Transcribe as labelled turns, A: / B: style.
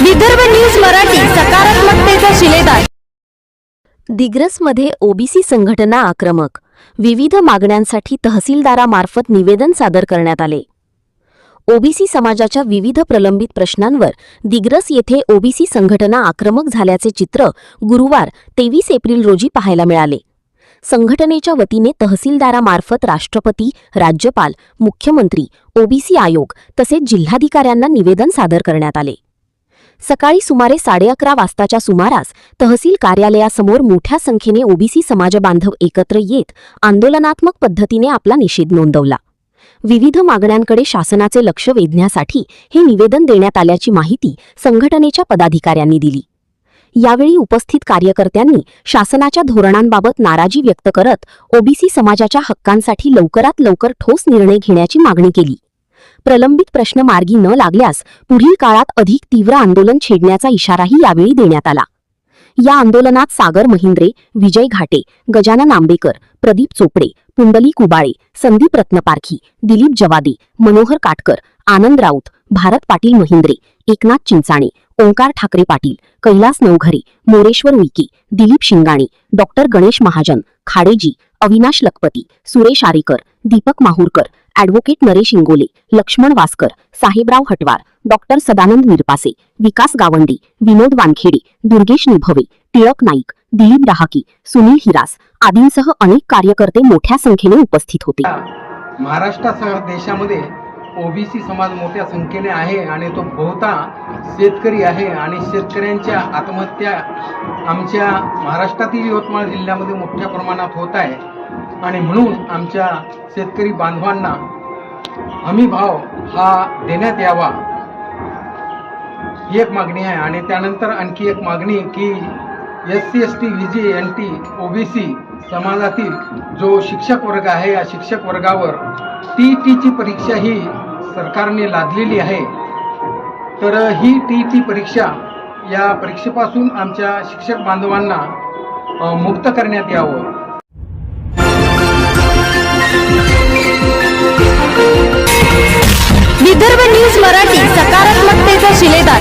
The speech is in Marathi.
A: विदर्भ न्यूज मराठी, सकारात्मकतेचा शिलेदार।
B: दिग्रसमध्ये ओबीसी संघटना आक्रमक, विविध मागण्यांसाठी तहसीलदारामार्फत निवेदन सादर करण्यात आले। ओबीसी समाजाच्या विविध प्रलंबित प्रश्नांवर दिग्रस येथे ओबीसी संघटना आक्रमक झाल्याचे चित्र गुरुवार 23 एप्रिल रोजी पाहायला मिळाले। संघटनेच्या वतीने तहसीलदारामार्फत राष्ट्रपती, राज्यपाल, मुख्यमंत्री, ओबीसी आयोग तसेच जिल्हाधिकाऱ्यांना निवेदन सादर करण्यात आले। सकाळी सुमारे 11:30 वाजताच्या सुमारास तहसील कार्यालयासमोर मोठ्या संख्येने ओबीसी समाजबांधव एकत्र येत आंदोलनात्मक पद्धतीने आपला निषेध नोंदवला। विविध मागण्यांकडे शासनाचे लक्ष वेधण्यासाठी हे निवेदन देण्यात आल्याची माहिती संघटनेच्या पदाधिकाऱ्यांनी दिली। यावेळी उपस्थित कार्यकर्त्यांनी शासनाच्या धोरणांबाबत नाराजी व्यक्त करत ओबीसी समाजाच्या हक्कांसाठी लवकरात लवकर ठोस निर्णय घेण्याची मागणी केली। प्रलंबित प्रश्न मार्गी न लागल्यास पुढील काळात अधिक तीव्र आंदोलन छेडण्याचा इशाराही यावेळी देण्यात आला। या आंदोलनात सागर महिंद्रे, विजय घाटे, गजानन आंबेकर, प्रदीप चोपडे, पुंडलिक उबाळे, संदीप रत्नपारखी, दिलीप जवादे, मनोहर काटकर, आनंद राऊत, भारत पाटील महिंद्रे, एकनाथ चिंचाणे, ओंकार ठाकरे पाटील, कैलास नवघरे, मोरेश्वर उईके, दिलीप शिंगाणे, डॉक्टर गणेश महाजन, खाडेजी, अविनाश लखपती, सुरेश आरेकर, दीपक माहुरकर, ॲडव्होकेट नरेश इंगोले, लक्ष्मण वासकर, साहेबराव हटवार, डॉक्टर सदानंद मिरपासे, विकास गावंडे, विनोद वानखेडे, दुर्गेश निभवे, टिळक नाईक, दिलीप डहाकी, सुनील हिरास आदींसह अनेक कार्यकर्ते मोठ्या संख्येने उपस्थित होते।
C: महाराष्ट्रासह देशामध्ये ओबीसी समाज मोठ्या संख्येने आहे आणि तो बहुता शेतकरी आहे आणि शेतकऱ्यांच्या आत्महत्या आमच्या महाराष्ट्रातील यवतमाळ जिल्ह्यामध्ये मोठ्या प्रमाणात होत आहे आणि म्हणून आमच्या शेतकरी बांधवांना हमी भाव हा देण्यात यावा ही एक मागणी आहे। आणि त्यानंतर आणखी एक मागणी की SC ST VG NT OBC समाजातील जो शिक्षक वर्ग आहे या शिक्षक वर्गावर TETची परीक्षा ही सरकारने लादलेली आहे, तर ही TET परीक्षा या परीक्षेपासून आमच्या शिक्षक बांधवांना मुक्त करण्यात यावं।
A: विदर्भ न्यूज मराठी, सकारात्मकतेचा शिलेदार।